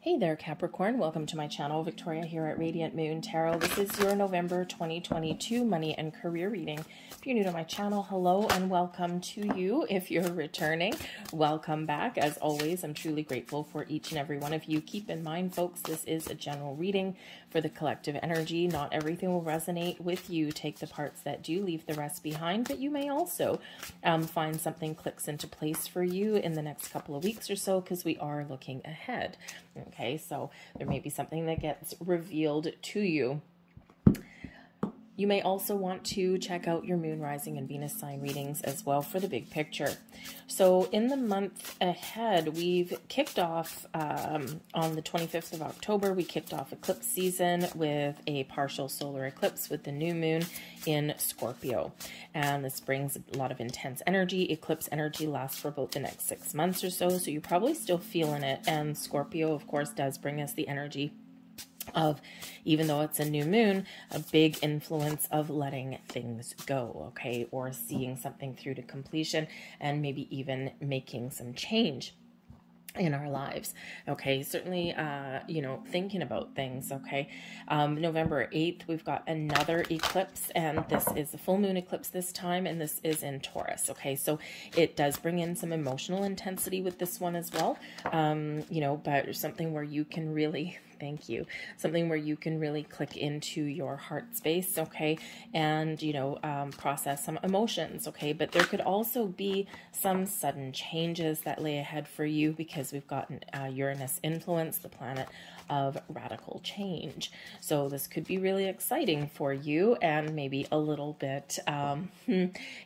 Hey there, Capricorn. Welcome to my channel. Victoria here at Radiant Moon Tarot. This is your November 2022 money and career reading. If you're new to my channel, hello and welcome to you. If you're returning, welcome back. As always, I'm truly grateful for each and every one of you. Keep in mind, folks, this is a general reading for the collective energy. Not everything will resonate with you. Take the parts that do, leave the rest behind, but you may also find something clicks into place for you in the next couple of weeks or so, because we are looking ahead. Okay, so there may be something that gets revealed to you. You may also want to check out your moon, rising, and Venus sign readings as well for the big picture. So in the month ahead, we've kicked off on the 25th of October, we kicked off eclipse season with a partial solar eclipse with the new moon in Scorpio. And this brings a lot of intense energy. Eclipse energy lasts for about the next 6 months or so you're probably still feeling it. And Scorpio, of course, does bring us the energy of, even though it's a new moon, a big influence of letting things go, okay, or seeing something through to completion and maybe even making some change in our lives. Okay, certainly you know, thinking about things. Okay, November 8th we've got another eclipse, and this is the full moon eclipse this time, and this is in Taurus. Okay, so it does bring in some emotional intensity with this one as well, you know, but something where you can really, thank you, something where you can really click into your heart space, okay, and, you know, process some emotions, okay, but there could also be some sudden changes that lay ahead for you, because we've got Uranus influence, the planet of radical change. So this could be really exciting for you, and maybe a little bit,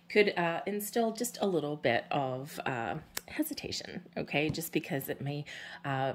could instill just a little bit of hesitation, okay, just because it may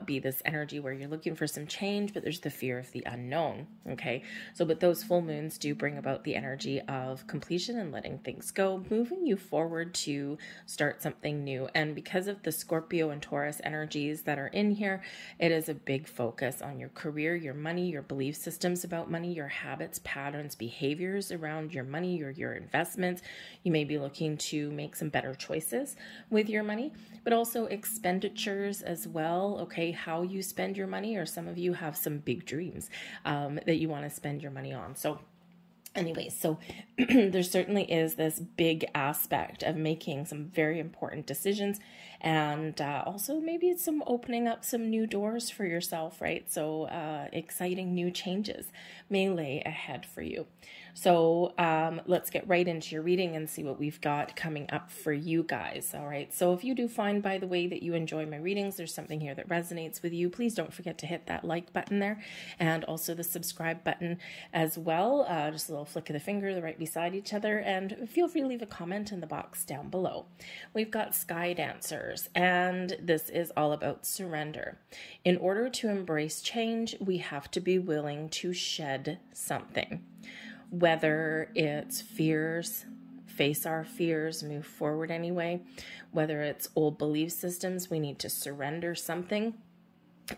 be this energy where you're looking for some change, but there's the fear of the unknown, okay. So but those full moons do bring about the energy of completion and letting things go, moving you forward to start something new. And because of the Scorpio and Taurus energies that are in here, it is a big focus on your career, your money, your belief systems about money, your habits, patterns, behaviors around your money, your investments. You may be looking to make some better choices with your money, but also expenditures as well, okay, how you spend your money, or some of you have some big dreams that you want to spend your money on. So anyways, so there certainly is this big aspect of making some very important decisions, and also maybe it's some opening up some new doors for yourself, right? So exciting new changes may lay ahead for you. So let's get right into your reading and see what we've got coming up for you guys. All right. So if you do find, by the way, that you enjoy my readings, there's something here that resonates with you, please don't forget to hit that like button there, and also the subscribe button as well. Just a little flick of the finger right beside each other, and feel free to leave a comment in the box down below. We've got Sky Dancers, and this is all about surrender. In order to embrace change, we have to be willing to shed something. Whether it's fears, face our fears, move forward anyway. Whether it's old belief systems, we need to surrender something,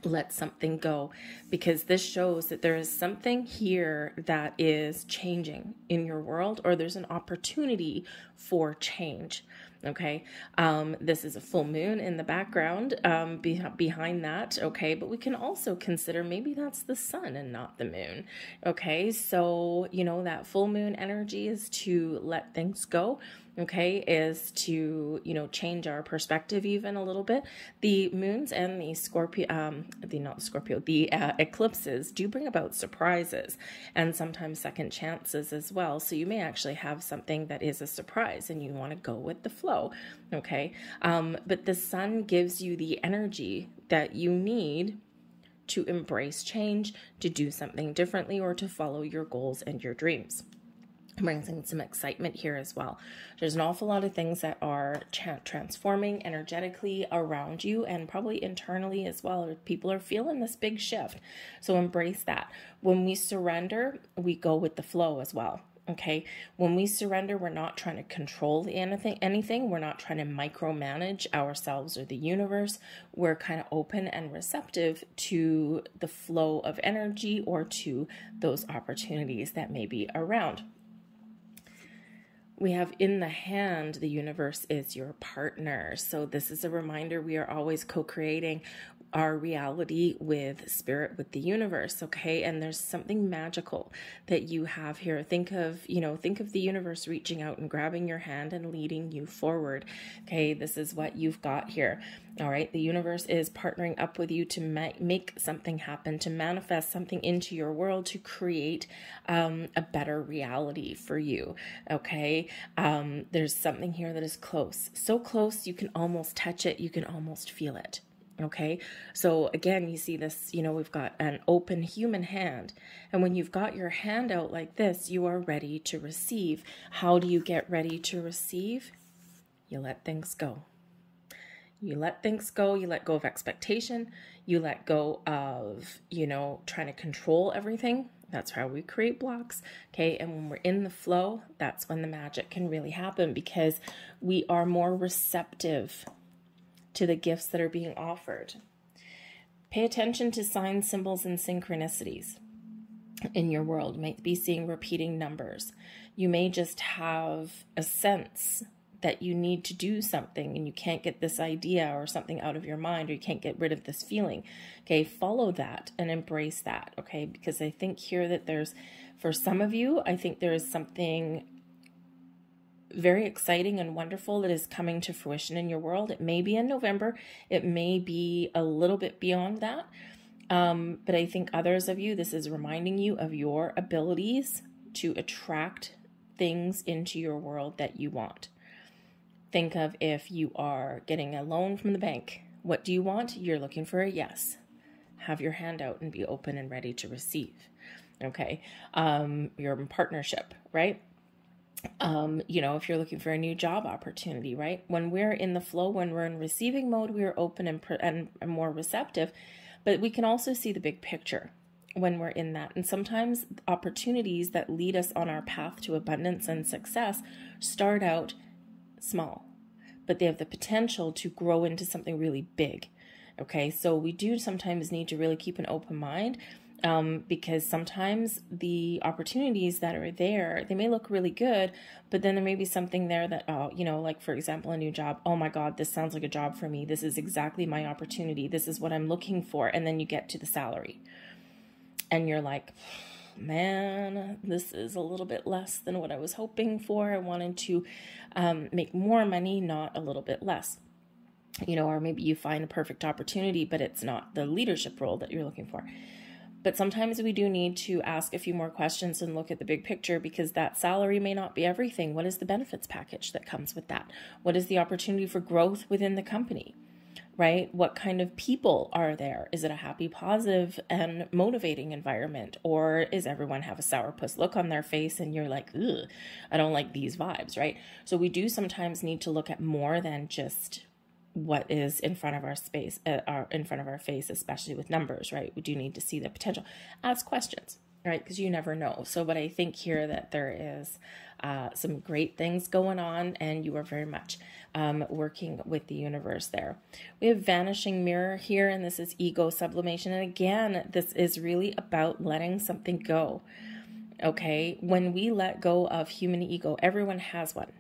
let something go, because this shows that there is something here that is changing in your world, or there's an opportunity for change. Okay, this is a full moon in the background behind that, okay, but we can also consider maybe that's the sun and not the moon, okay, so, you know, that full moon energy is to let things go, okay, is to, you know, change our perspective even a little bit. The moons and the Scorpio, the eclipses do bring about surprises and sometimes second chances as well, so you may actually have something that is a surprise and you want to go with the flow, okay, but the sun gives you the energy that you need to embrace change, to do something differently, or to follow your goals and your dreams. Brings in some excitement here as well. There's an awful lot of things that are transforming energetically around you, and probably internally as well. People are feeling this big shift, so embrace that. When we surrender, we go with the flow as well. Okay, when we surrender, we're not trying to control anything. We're not trying to micromanage ourselves or the universe. We're kind of open and receptive to the flow of energy, or to those opportunities that may be around. We have in the hand, the universe is your partner. So this is a reminder we are always co-creating our reality with spirit, with the universe, okay? And there's something magical that you have here. Think of the universe reaching out and grabbing your hand and leading you forward, okay? This is what you've got here, all right? The universe is partnering up with you to make something happen, to manifest something into your world, to create a better reality for you, okay? There's something here that is close, so close you can almost touch it, you can almost feel it. Okay, so again, you see this, we've got an open human hand. And when you've got your hand out like this, you are ready to receive. How do you get ready to receive? You let things go. You let things go. You let go of expectation. You let go of, trying to control everything. That's how we create blocks. Okay, and when we're in the flow, that's when the magic can really happen, because we are more receptive to the gifts that are being offered. Pay attention to signs, symbols, and synchronicities in your world. You might be seeing repeating numbers. You may just have a sense that you need to do something and you can't get this idea or something out of your mind, or you can't get rid of this feeling. Okay, follow that and embrace that, okay? Because I think here that for some of you, I think there is something very exciting and wonderful that is coming to fruition in your world. It may be in November. It may be a little bit beyond that. But I think others of you, this is reminding you of your abilities to attract things into your world that you want. Think of if you are getting a loan from the bank. What do you want? You're looking for a yes. Have your hand out and be open and ready to receive. Okay. You're in partnership, right? If you're looking for a new job opportunity, right? When we're in the flow, when we're in receiving mode, we are open and more receptive, but we can also see the big picture when we're in that. And sometimes opportunities that lead us on our path to abundance and success start out small, but they have the potential to grow into something really big. Okay. So we do sometimes need to really keep an open mind. Because sometimes the opportunities that are there, they may look really good, but then there may be something there that, like for example, a new job. Oh my God, this sounds like a job for me. This is exactly my opportunity. This is what I'm looking for. And then you get to the salary and you're like, man, this is a little bit less than what I was hoping for. I wanted to make more money, not a little bit less. Or maybe you find a perfect opportunity, but it's not the leadership role that you're looking for. But sometimes we do need to ask a few more questions and look at the big picture, because that salary may not be everything. What is the benefits package that comes with that? What is the opportunity for growth within the company, right? What kind of people are there? Is it a happy, positive, and motivating environment? Or is everyone have a sourpuss look on their face and you're like, ugh, I don't like these vibes, right? So we do sometimes need to look at more than just what is in front of our space, in front of our face, especially with numbers, right? We do need to see the potential. Ask questions, right? Because you never know. So, but I think here that there is some great things going on, and you are very much working with the universe there. We have Vanishing Mirror here, and this is ego sublimation. And again, this is really about letting something go. Okay, when we let go of human ego, everyone has one.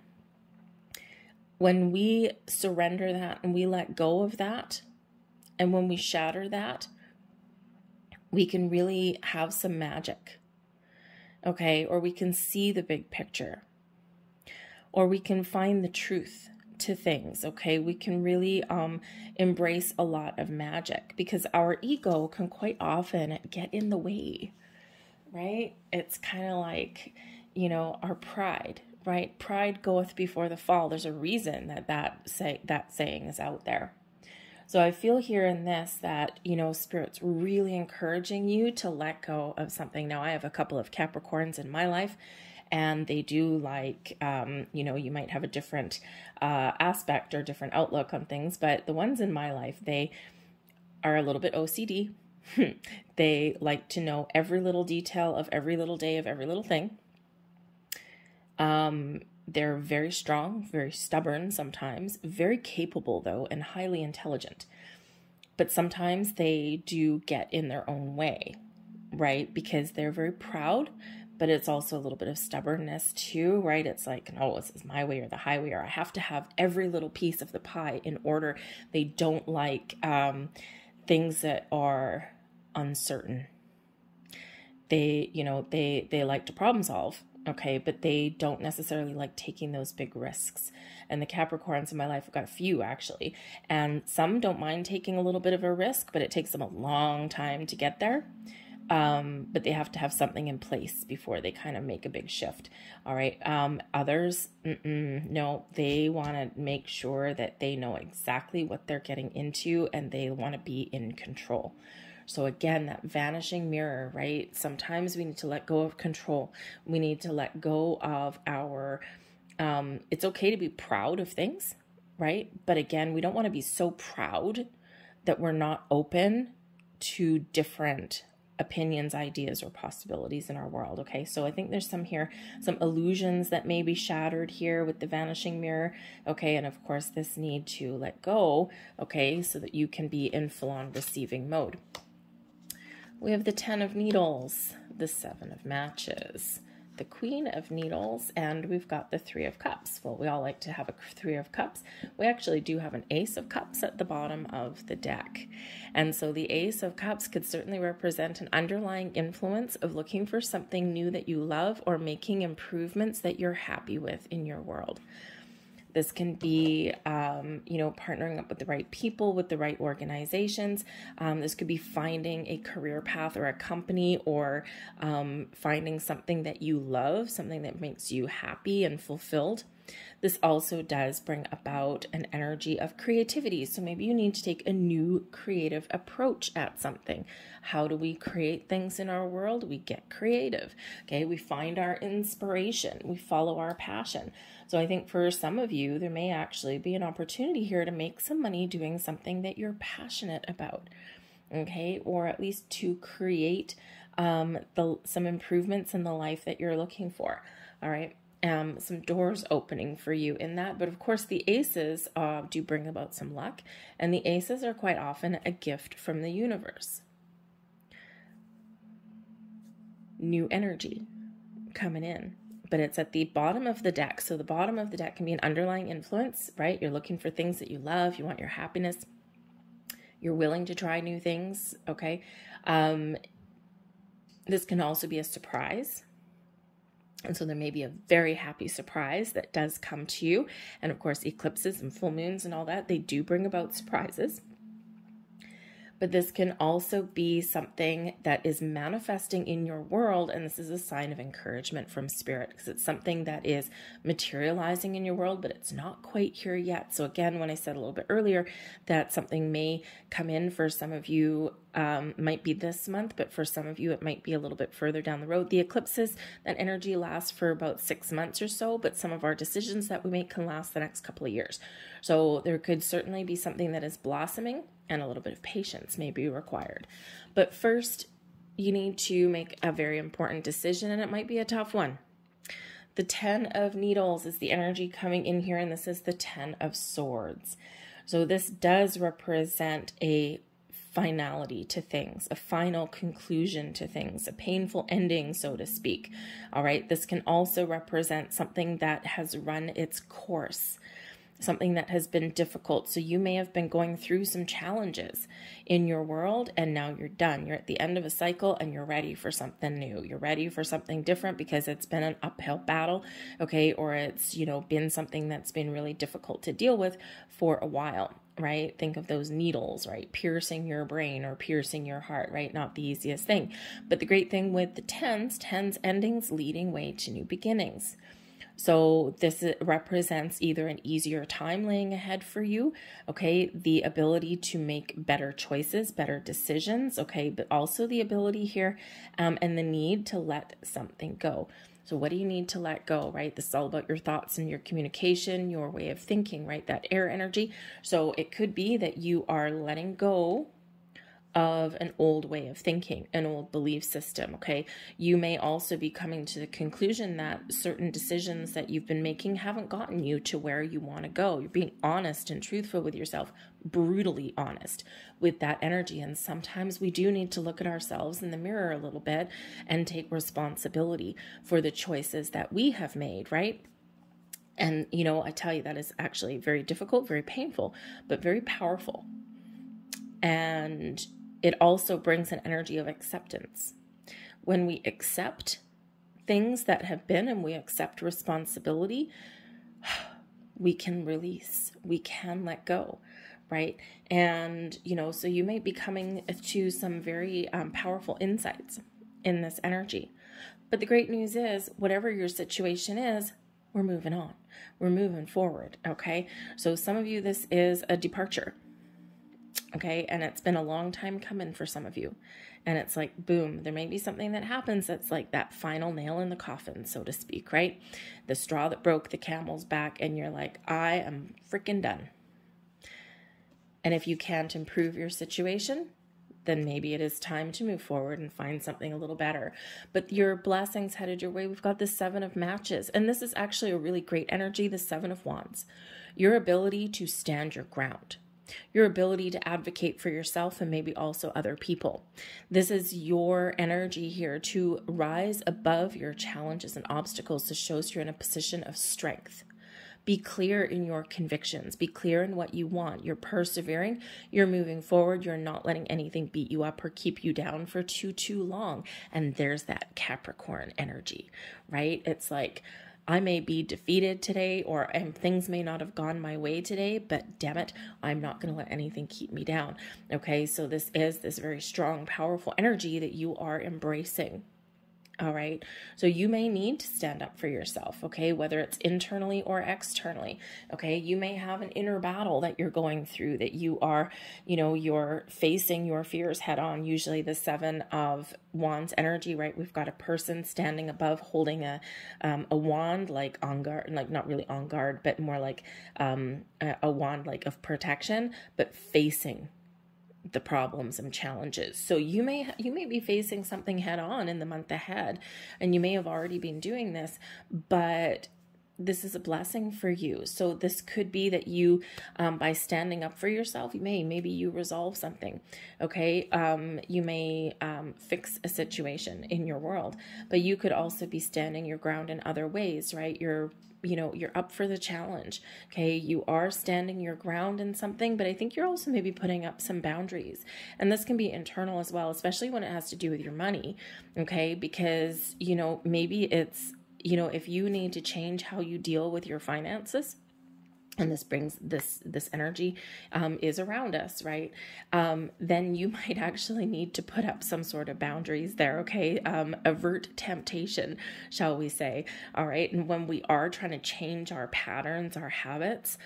When we surrender that and we let go of that, and when we shatter that, we can really have some magic, okay? Or we can see the big picture, or we can find the truth to things, okay? We can really embrace a lot of magic, because our ego can quite often get in the way, right? It's kind of like, our pride. Right? Pride goeth before the fall. There's a reason that saying is out there. So I feel here in this that, Spirit's really encouraging you to let go of something. Now, I have a couple of Capricorns in my life, and they do like, you might have a different aspect or different outlook on things, but the ones in my life, they are a little bit OCD. They like to know every little detail of every little day of every little thing. They're very strong, very stubborn sometimes, very capable though, and highly intelligent. But sometimes they do get in their own way, right? Because they're very proud, but it's also a little bit of stubbornness too, right? It's like, no, this is my way or the highway, or I have to have every little piece of the pie in order. They don't like, things that are uncertain. They, they like to problem solve, okay, but they don't necessarily like taking those big risks. And the Capricorns in my life, I've got a few actually, and some don't mind taking a little bit of a risk, but it takes them a long time to get there. But they have to have something in place before they kind of make a big shift. All right. Others, no, they want to make sure that they know exactly what they're getting into, and they want to be in control. So again, that vanishing mirror, right? Sometimes we need to let go of control. We need to let go of our, it's okay to be proud of things, right? But again, we don't want to be so proud that we're not open to different opinions, ideas, or possibilities in our world. Okay, so I think there's some illusions that may be shattered here with the vanishing mirror. Okay, and of course this need to let go, okay, so that you can be in full-on receiving mode. We have the 10 of Needles, the 7 of Matches, the Queen of Needles, and we've got the 3 of Cups. Well, we all like to have a 3 of Cups. We actually do have an Ace of Cups at the bottom of the deck. And so the Ace of Cups could certainly represent an underlying influence of looking for something new that you love, or making improvements that you're happy with in your world. This can be, partnering up with the right people, with the right organizations. This could be finding a career path or a company, or finding something that you love, something that makes you happy and fulfilled. This also does bring about an energy of creativity. So maybe you need to take a new creative approach at something. How do we create things in our world? We get creative. Okay, we find our inspiration. We follow our passion. So I think for some of you, there may actually be an opportunity here to make some money doing something that you're passionate about. Okay, or at least to create some improvements in the life that you're looking for. All right. Some doors opening for you in that. But of course, the aces do bring about some luck, and the aces are quite often a gift from the universe. New energy coming in, but it's at the bottom of the deck. So the bottom of the deck can be an underlying influence, right? You're looking for things that you love. You want your happiness. You're willing to try new things. Okay. This can also be a surprise. And so there may be a very happy surprise that does come to you. And of course, eclipses and full moons and all that, they do bring about surprises. But this can also be something that is manifesting in your world. And this is a sign of encouragement from spirit, because it's something that is materializing in your world, but it's not quite here yet. So again, when I said a little bit earlier that something may come in for some of you, might be this month, but for some of you, it might be a little bit further down the road. The eclipses, that energy lasts for about 6 months or so, but some of our decisions that we make can last the next couple of years. So there could certainly be something that is blossoming, and a little bit of patience may be required. But first, you need to make a very important decision, and it might be a tough one. The 10 of Needles is the energy coming in here, and this is the 10 of Swords. So this does represent a finality to things, a final conclusion to things, a painful ending, so to speak. All right, this can also represent something that has run its course, something that has been difficult. So you may have been going through some challenges in your world, and now you're done. You're at the end of a cycle, and you're ready for something new. You're ready for something different because it's been an uphill battle, okay? Or it's, been something that's been really difficult to deal with for a while, right? Think of those needles, right? Piercing your brain or piercing your heart, right? Not the easiest thing. But the great thing with the tens endings leading way to new beginnings. So this represents either an easier time laying ahead for you, okay, the ability to make better choices, better decisions, okay, but also the ability here and the need to let something go. So what do you need to let go, right? This is all about your thoughts and your communication, your way of thinking, right? That air energy. So it could be that you are letting go of an old way of thinking, an old belief system, okay? You may also be coming to the conclusion that certain decisions that you've been making haven't gotten you to where you want to go. You're being honest and truthful with yourself, brutally honest with that energy. And sometimes we do need to look at ourselves in the mirror a little bit and take responsibility for the choices that we have made, right? And, I tell you, that is actually very difficult, very painful, but very powerful. And it also brings an energy of acceptance. When we accept things that have been and we accept responsibility, we can release, we can let go, right? And, so you may be coming to some very powerful insights in this energy. But the great news is, whatever your situation is, we're moving on. We're moving forward, okay? So some of you, this is a departure, okay? And it's been a long time coming for some of you. And it's like, boom, there may be something that happens that's like that final nail in the coffin, so to speak, right? The straw that broke the camel's back, and you're like, I am freaking done. And if you can't improve your situation, then maybe it is time to move forward and find something a little better. But your blessings headed your way. We've got the 7 of Matches, and this is actually a really great energy, the 7 of Wands. Your ability to stand your ground. Your ability to advocate for yourself and maybe also other people. This is your energy here to rise above your challenges and obstacles. This shows you're in a position of strength. Be clear in your convictions. Be clear in what you want. You're persevering. You're moving forward. You're not letting anything beat you up or keep you down for too long. And there's that Capricorn energy, right? It's like, I may be defeated today, or things may not have gone my way today, but damn it, I'm not going to let anything keep me down. Okay, so this is this very strong, powerful energy that you are embracing. All right. So you may need to stand up for yourself, okay, whether it's internally or externally. Okay. You may have an inner battle that you're going through, that you are, you're facing your fears head on. Usually the 7 of Wands energy, right? We've got a person standing above holding a wand, like on guard, like not really on guard, but more like a wand, like of protection, but facing the problems and challenges. So you may be facing something head on in the month ahead, and you may have already been doing this, but this is a blessing for you. So this could be that you, by standing up for yourself, maybe you resolve something. Okay. You may, fix a situation in your world, but you could also be standing your ground in other ways, right? You're up for the challenge. Okay. You are standing your ground in something, but I think you're also maybe putting up some boundaries, and this can be internal as well, especially when it has to do with your money. Okay. Because, maybe it's, if you need to change how you deal with your finances, and this brings this energy is around us, right? Then you might actually need to put up some sort of boundaries there, okay? Avert temptation, shall we say, all right? And when we are trying to change our patterns, our habits,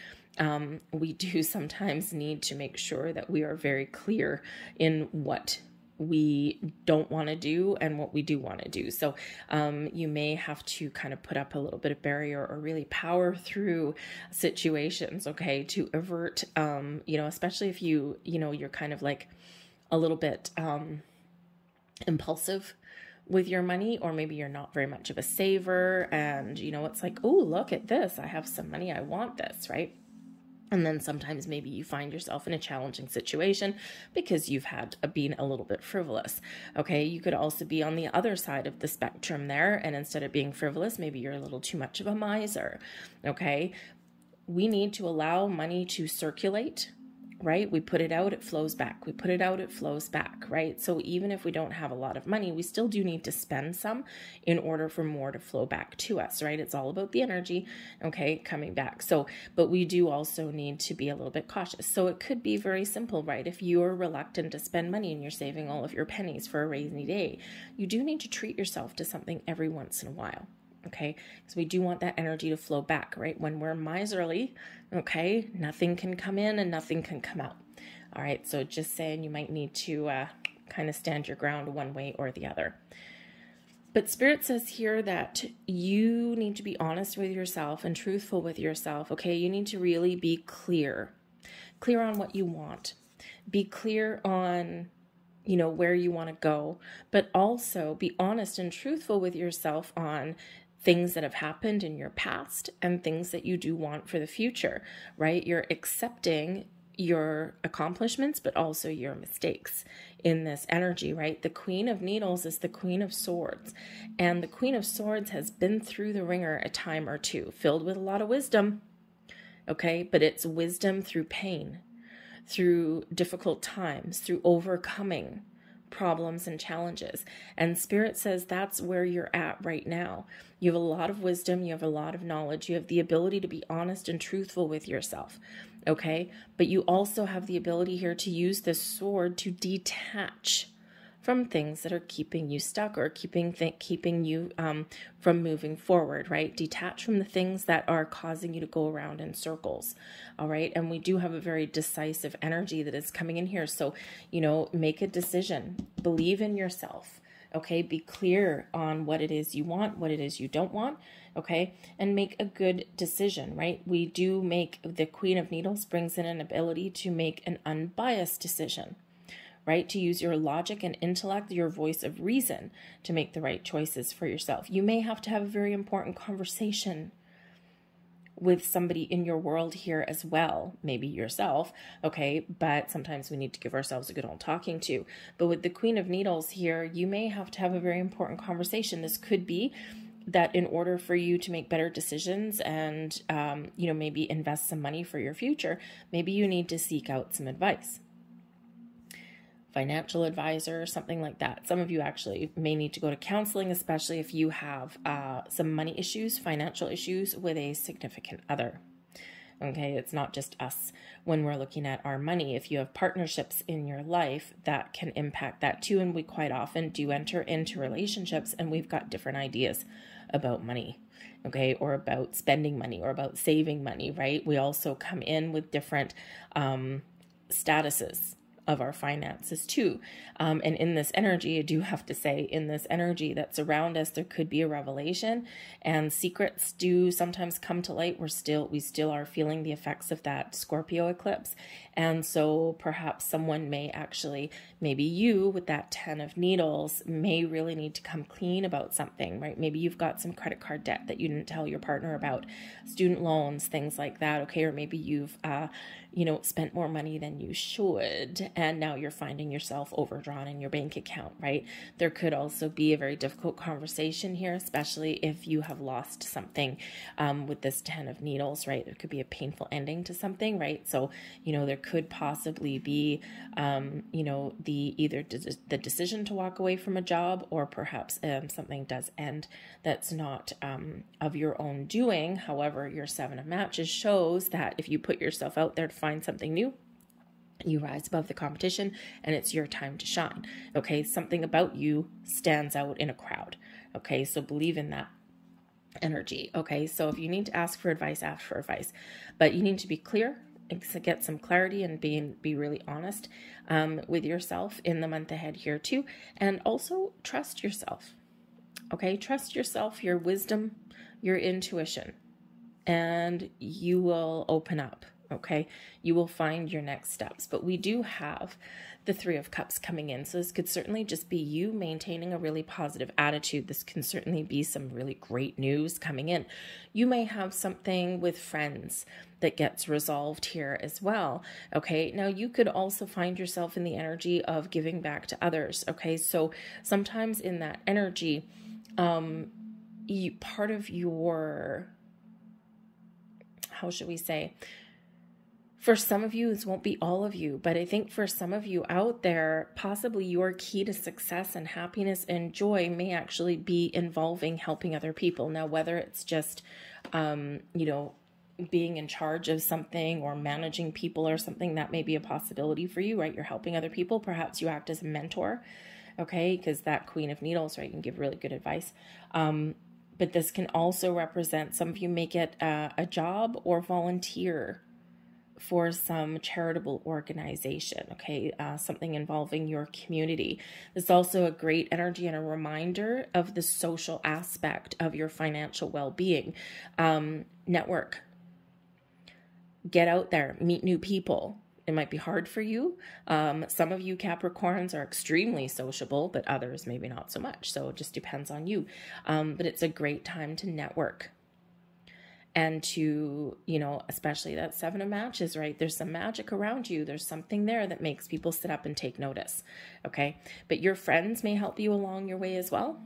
we do sometimes need to make sure that we are very clear in what we don't want to do and what we do want to do. So you may have to kind of put up a little bit of barrier or really power through situations, okay, to avert, especially if you're kind of like a little bit impulsive with your money, or maybe you're not very much of a saver, and it's like, oh, look at this, I have some money, I want this, right? And then sometimes maybe you find yourself in a challenging situation because you've been a little bit frivolous. Okay. You could also be on the other side of the spectrum there. And instead of being frivolous, maybe you're a little too much of a miser. Okay. We need to allow money to circulate, right? We put it out, it flows back. We put it out, it flows back, right? So even if we don't have a lot of money, we still do need to spend some in order for more to flow back to us, right? It's all about the energy, okay, coming back. So, but we do also need to be a little bit cautious. So it could be very simple, right? If you're reluctant to spend money and you're saving all of your pennies for a rainy day, you do need to treat yourself to something every once in a while. Okay, because we do want that energy to flow back, right? When we're miserly, okay, nothing can come in and nothing can come out. All right, so just saying, you might need to kind of stand your ground one way or the other. But Spirit says here that you need to be honest with yourself and truthful with yourself, okay? You need to really be clear on what you want. Be clear on where you want to go, but also be honest and truthful with yourself on things that have happened in your past and things that you do want for the future, right? You're accepting your accomplishments, but also your mistakes in this energy, right? The Queen of Needles is the Queen of Swords, and the Queen of Swords has been through the ringer a time or two, filled with a lot of wisdom, okay? But it's wisdom through pain, through difficult times, through overcoming problems and challenges. And Spirit says that's where you're at right now. You have a lot of wisdom, you have a lot of knowledge, you have the ability to be honest and truthful with yourself, okay? But you also have the ability here to use this sword to detach from things that are keeping you stuck or keeping you from moving forward, right? Detach from the things that are causing you to go around in circles, all right? And we do have a very decisive energy that is coming in here. So, make a decision. Believe in yourself, okay? Be clear on what it is you want, what it is you don't want, okay? And make a good decision, right? We do make, the Queen of Needles brings in an ability to make an unbiased decision, right? To use your logic and intellect, your voice of reason to make the right choices for yourself. You may have to have a very important conversation with somebody in your world here as well, maybe yourself, okay? But sometimes we need to give ourselves a good old talking to. But with the Queen of Needles here, you may have to have a very important conversation. This could be that in order for you to make better decisions and, maybe invest some money for your future, maybe you need to seek out some advice. Financial advisor, something like that. Some of you actually may need to go to counseling, especially if you have some money issues, financial issues with a significant other. Okay, it's not just us when we're looking at our money. If you have partnerships in your life, that can impact that too. And we quite often do enter into relationships and we've got different ideas about money, okay, or about spending money or about saving money, right? We also come in with different statuses of our finances too. And in this energy, I do have to say, in this energy that's around us, there could be a revelation, and secrets do sometimes come to light. We still are feeling the effects of that Scorpio eclipse. And so perhaps someone may actually, maybe you with that 10 of Needles may really need to come clean about something, right? Maybe you've got some credit card debt that you didn't tell your partner about, student loans, things like that. Okay. Or maybe you've, spent more money than you should, and now you're finding yourself overdrawn in your bank account, right? There could also be a very difficult conversation here, especially if you have lost something with this 10 of Needles, right? There could be a painful ending to something, right? So, there could possibly be, the decision to walk away from a job, or perhaps something does end that's not of your own doing. However, your 7 of Matches shows that if you put yourself out there to find something new, you rise above the competition and it's your time to shine. Okay. Something about you stands out in a crowd. Okay. So believe in that energy. Okay. So if you need to ask for advice, ask for advice, but you need to be clear and get some clarity and be really honest with yourself in the month ahead here too. And also trust yourself. Okay. Trust yourself, your wisdom, your intuition, and you will open up. Okay, you will find your next steps. But we do have the 3 of Cups coming in. So this could certainly just be you maintaining a really positive attitude. This can certainly be some really great news coming in. You may have something with friends that gets resolved here as well. Okay, now you could also find yourself in the energy of giving back to others. Okay, so sometimes in that energy, part of your, how should we say, for some of you, this won't be all of you, but I think for some of you out there, possibly your key to success and happiness and joy may actually be involving helping other people. Now, whether it's just, being in charge of something or managing people or something, that may be a possibility for you, right? You're helping other people. Perhaps you act as a mentor, okay? Because that Queen of Needles, right, can give really good advice. But this can also represent, some of you may get a job or volunteer for some charitable organization, okay, something involving your community. It's also a great energy and a reminder of the social aspect of your financial well-being. Network. Get out there, meet new people. It might be hard for you. Some of you Capricorns are extremely sociable, but others maybe not so much. So it just depends on you. But it's a great time to network. And to, especially that 7 of Matches, right? There's some magic around you. There's something there that makes people sit up and take notice, okay? But your friends may help you along your way as well,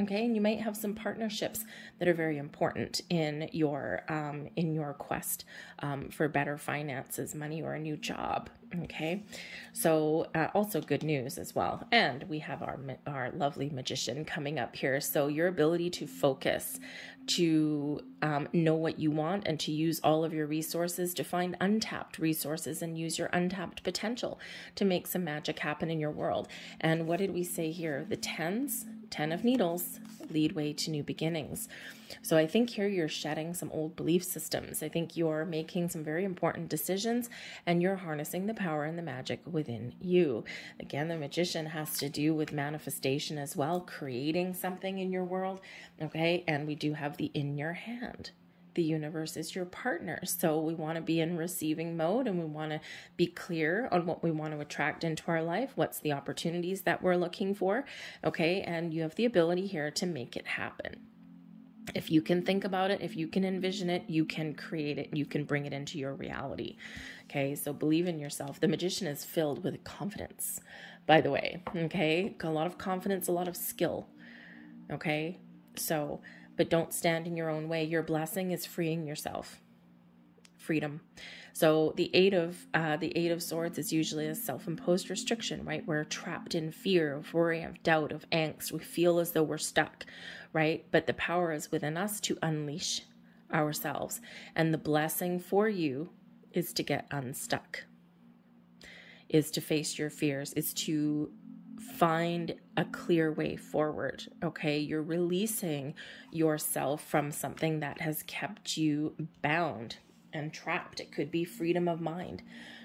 Okay, and you might have some partnerships that are very important in your quest for better finances, money, or a new job. Okay, so also good news as well. And we have our lovely magician coming up here. So your ability to focus, to know what you want, and to use all of your resources to find untapped resources and use your untapped potential to make some magic happen in your world. And what did we say here? The 10 of needles, lead way to new beginnings. So I think here you're shedding some old belief systems. I think you're making some very important decisions, and you're harnessing the power and the magic within you. Again, the magician has to do with manifestation as well, creating something in your world. Okay, and we do have the in your hand. The universe is your partner. So we want to be in receiving mode, and we want to be clear on what we want to attract into our life. What's the opportunities that we're looking for? Okay. And you have the ability here to make it happen. If you can think about it, if you can envision it, you can create it, you can bring it into your reality. Okay. So believe in yourself. The magician is filled with confidence, by the way. Okay. A lot of confidence, a lot of skill. Okay. So, but don't stand in your own way. Your blessing is freeing yourself. Freedom. So the eight of swords is usually a self-imposed restriction, right? We're trapped in fear, of worry, of doubt, of angst. We feel as though we're stuck, right? But the power is within us to unleash ourselves. And the blessing for you is to get unstuck, is to face your fears, is to find a clear way forward. Okay, you're releasing yourself from something that has kept you bound and trapped. It could be freedom of mind,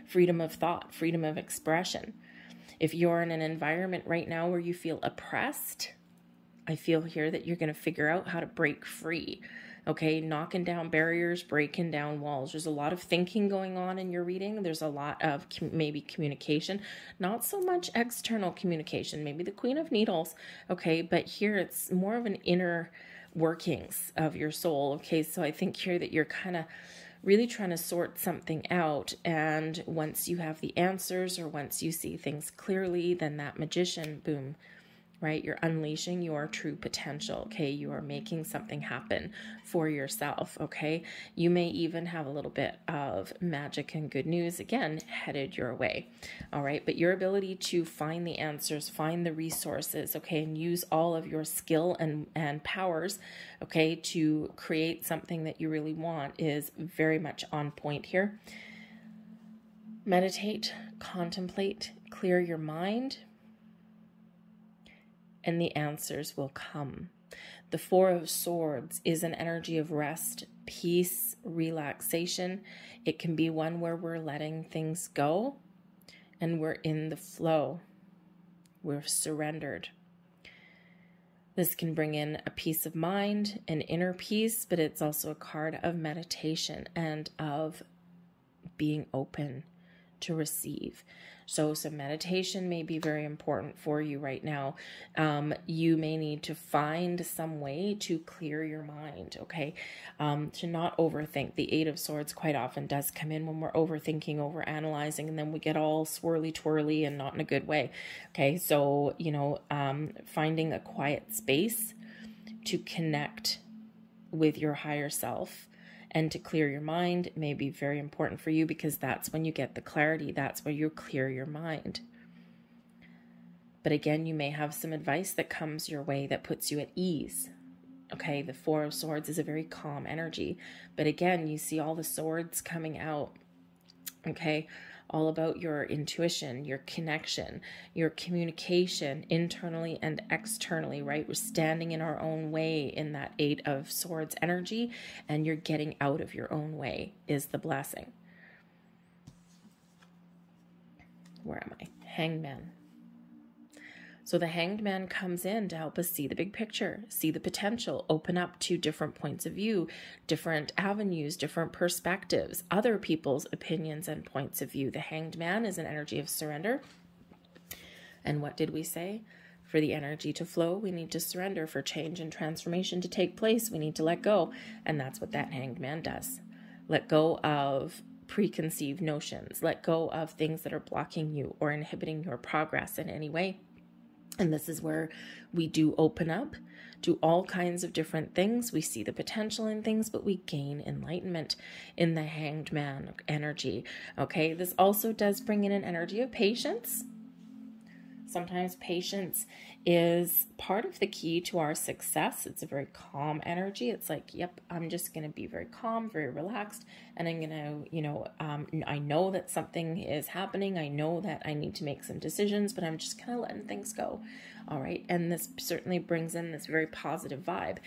freedom of thought, freedom of expression. If you're in an environment right now where you feel oppressed, I feel here that you're going to figure out how to break free. Okay, knocking down barriers, breaking down walls. There's a lot of thinking going on in your reading. There's a lot of maybe communication, not so much external communication, maybe the Queen of Needles. Okay, but here it's more of an inner workings of your soul. Okay, so I think here that you're kind of really trying to sort something out. And once you have the answers, or once you see things clearly, then that magician, boom, right? You're unleashing your true potential. Okay. You are making something happen for yourself. Okay. You may even have a little bit of magic and good news again headed your way. All right. But your ability to find the answers, find the resources, okay, and use all of your skill and powers, okay, to create something that you really want is very much on point here. Meditate, contemplate, clear your mind, and the answers will come. The Four of Swords is an energy of rest, peace, relaxation. It can be one where we're letting things go and we're in the flow. We're surrendered. This can bring in a peace of mind, an inner peace, but it's also a card of meditation and of being open to receive. So some meditation may be very important for you right now. You may need to find some way to clear your mind, okay? To not overthink. The Eight of Swords quite often does come in when we're overthinking, overanalyzing, and then we get all swirly twirly and not in a good way, okay? So, you know, finding a quiet space to connect with your higher self and to clear your mind may be very important for you, because that's when you get the clarity. That's where you clear your mind. But again, you may have some advice that comes your way that puts you at ease. Okay, the Four of Swords is a very calm energy. But again, you see all the swords coming out. Okay, all about your intuition, your connection, your communication internally and externally, right? We're standing in our own way in that Eight of Swords energy, and you're getting out of your own way is the blessing. Where am I? Hangman. So the Hanged Man comes in to help us see the big picture, see the potential, open up to different points of view, different avenues, different perspectives, other people's opinions and points of view. The Hanged Man is an energy of surrender. And what did we say? For the energy to flow, we need to surrender. For change and transformation to take place, we need to let go. And that's what that Hanged Man does. Let go of preconceived notions. Let go of things that are blocking you or inhibiting your progress in any way. And this is where we do open up, do all kinds of different things. We see the potential in things, but we gain enlightenment in the Hanged Man energy. Okay, this also does bring in an energy of patience. Sometimes patience is part of the key to our success. It's a very calm energy. It's like, yep, I'm just going to be very calm, very relaxed. And I'm going to, I know that something is happening. I know that I need to make some decisions, but I'm just kind of letting things go. All right. And this certainly brings in this very positive vibe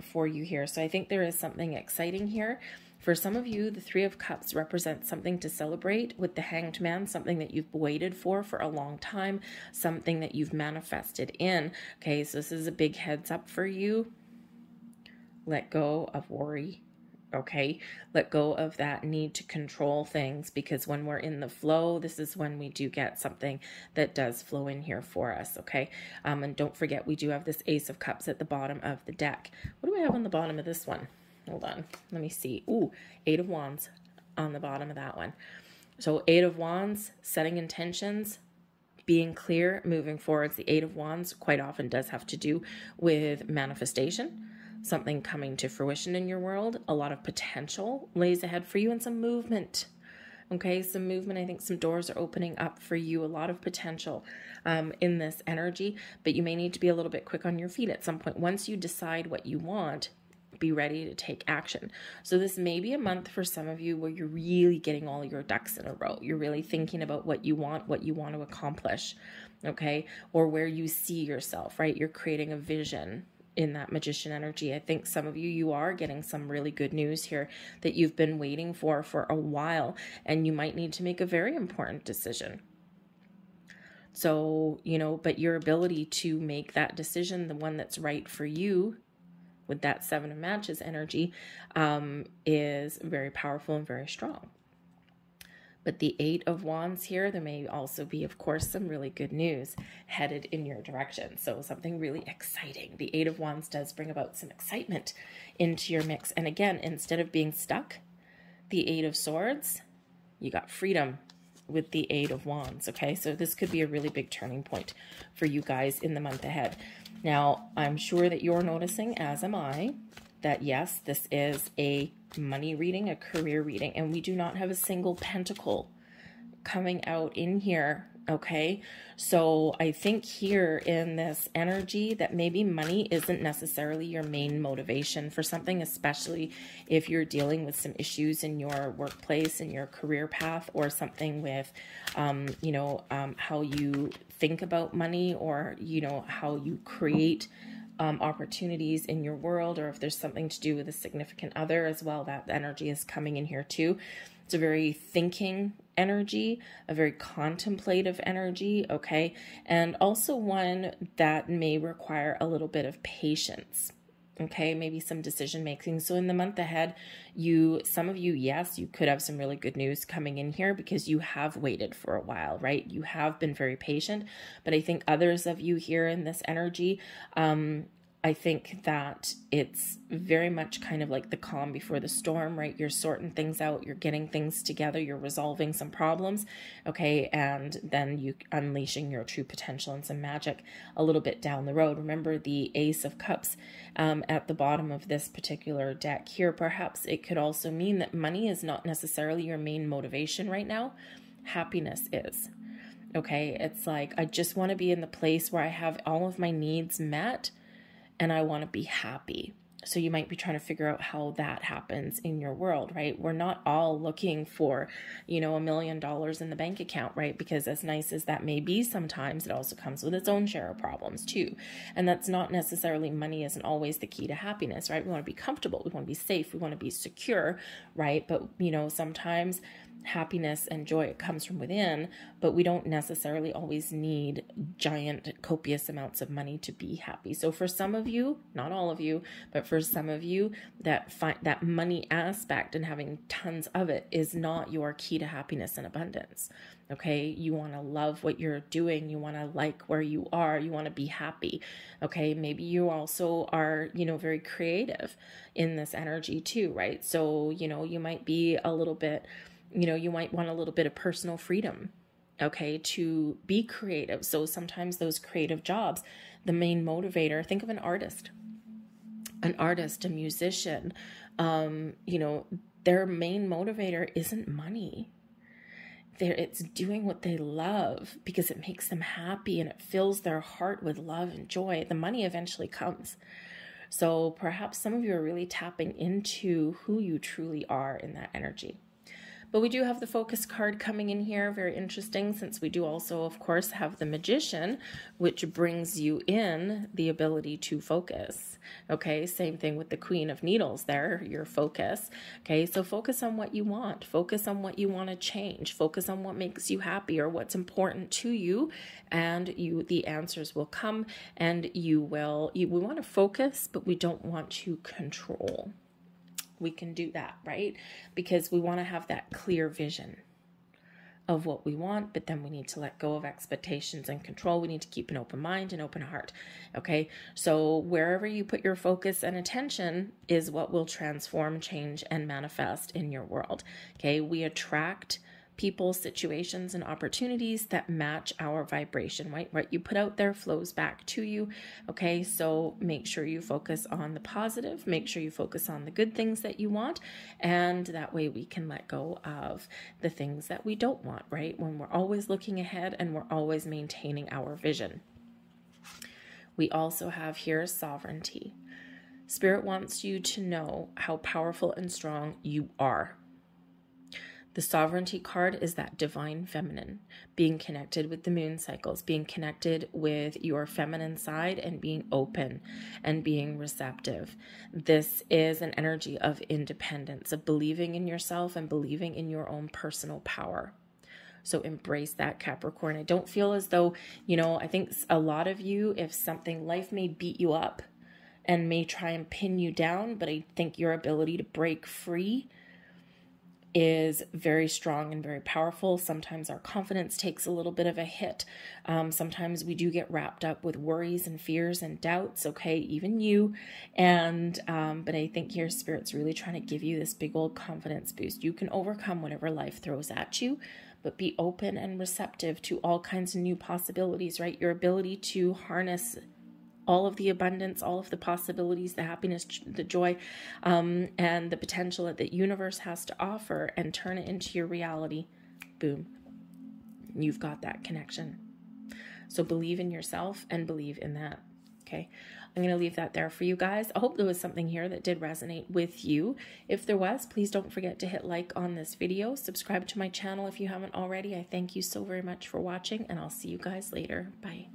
for you here. So I think there is something exciting here. For some of you, the Three of Cups represents something to celebrate with the Hanged Man, something that you've waited for a long time, something that you've manifested in. Okay, so this is a big heads up for you. Let go of worry. Okay, let go of that need to control things, because when we're in the flow, this is when we do get something that does flow in here for us. Okay, and don't forget, we do have this Ace of Cups at the bottom of the deck. What do we have on the bottom of this one? Hold on, let me see. Ooh, Eight of Wands on the bottom of that one. So Eight of Wands, setting intentions, being clear, moving forwards. The Eight of Wands quite often does have to do with manifestation, something coming to fruition in your world. A lot of potential lays ahead for you, and some movement. Okay, some movement. I think some doors are opening up for you. A lot of potential in this energy, but you may need to be a little bit quick on your feet at some point. Once you decide what you want, be ready to take action. So this may be a month for some of you where you're really getting all your ducks in a row. You're really thinking about what you want to accomplish, okay? Or where you see yourself, right? You're creating a vision in that Magician energy. I think some of you are getting some really good news here that you've been waiting for a while, and you might need to make a very important decision. So, but your ability to make that decision, the one that's right for you, with that Seven of Matches energy, is very powerful and very strong. But the Eight of Wands here, there may also be, of course, some really good news headed in your direction. So something really exciting. The Eight of Wands does bring about some excitement into your mix. And again, instead of being stuck, the Eight of Swords, you got freedom with the Eight of Wands. Okay, so this could be a really big turning point for you guys in the month ahead. Now, I'm sure that you're noticing, as am I, that yes, this is a money reading, a career reading, and we do not have a single pentacle coming out in here, okay? So I think here in this energy that maybe money isn't necessarily your main motivation for something, especially if you're dealing with some issues in your workplace, in your career path, or something with, how you think about money, or, how you create opportunities in your world, or if there's something to do with a significant other as well, that energy is coming in here too. It's a very thinking energy, a very contemplative energy, okay? And also one that may require a little bit of patience, okay? Maybe some decision making. So in the month ahead, some of you, yes, you could have some really good news coming in here because you have waited for a while, right? You have been very patient, but I think others of you here in this energy, I think that it's very much kind of like the calm before the storm, right? You're sorting things out, you're getting things together, you're resolving some problems, okay? And then you unleashing your true potential and some magic a little bit down the road. Remember the Ace of Cups at the bottom of this particular deck here. Perhaps it could also mean that money is not necessarily your main motivation right now. Happiness is. Okay, it's like, I just want to be in the place where I have all of my needs met, and I want to be happy. So you might be trying to figure out how that happens in your world, right? We're not all looking for, $1 million in the bank account, right? Because as nice as that may be, sometimes it also comes with its own share of problems too. And that's not necessarily, money isn't always the key to happiness, right? We want to be comfortable. We want to be safe. We want to be secure, right? But, sometimes happiness and joy, it comes from within, but we don't necessarily always need giant, copious amounts of money to be happy. So for some of you, not all of you, but for some of you, that money aspect and having tons of it is not your key to happiness and abundance. Okay, you want to love what you're doing. You want to like where you are. You want to be happy. Okay, maybe you also are, very creative in this energy too, right? So, you might be a little bit, you might want a little bit of personal freedom okay, to be creative. So sometimes those creative jobs, the main motivator, think of an artist, a musician, you know, their main motivator isn't money. It's doing what they love because it makes them happy and it fills their heart with love and joy. The money eventually comes. So perhaps some of you are really tapping into who you truly are in that energy. But we do have the focus card coming in here, very interesting, since we do also, of course, have the Magician, which brings you in the ability to focus. Okay, same thing with the Queen of Needles there, your focus. Okay, so focus on what you want. Focus on what you want to change. Focus on what makes you happy or what's important to you, and the answers will come, and we want to focus, but we don't want to control. We can do that, right? Because we want to have that clear vision of what we want, but then we need to let go of expectations and control. We need to keep an open mind and open heart, okay? So wherever you put your focus and attention is what will transform, change, and manifest in your world, okay? We attract people, situations, and opportunities that match our vibration, right? What you put out there flows back to you, okay? So make sure you focus on the positive, make sure you focus on the good things that you want, and that way we can let go of the things that we don't want, right? When we're always looking ahead and we're always maintaining our vision. We also have here sovereignty. Spirit wants you to know how powerful and strong you are. The sovereignty card is that divine feminine, being connected with the moon cycles, being connected with your feminine side and being open and being receptive. This is an energy of independence, of believing in yourself and believing in your own personal power. So embrace that, Capricorn. I don't feel as though, you know, I think a lot of you, if something, life may beat you up and may try and pin you down, but I think your ability to break free is very strong and very powerful. Sometimes our confidence takes a little bit of a hit. Sometimes we do get wrapped up with worries and fears and doubts, okay, even you. And but I think here Spirit's really trying to give you this big old confidence boost. You can overcome whatever life throws at you, but be open and receptive to all kinds of new possibilities, right? Your ability to harness all of the abundance, all of the possibilities, the happiness, the joy, and the potential that the universe has to offer, and turn it into your reality. Boom. You've got that connection. So believe in yourself and believe in that. Okay. I'm going to leave that there for you guys. I hope there was something here that did resonate with you. If there was, please don't forget to hit like on this video. Subscribe to my channel if you haven't already. I thank you so very much for watching, and I'll see you guys later. Bye.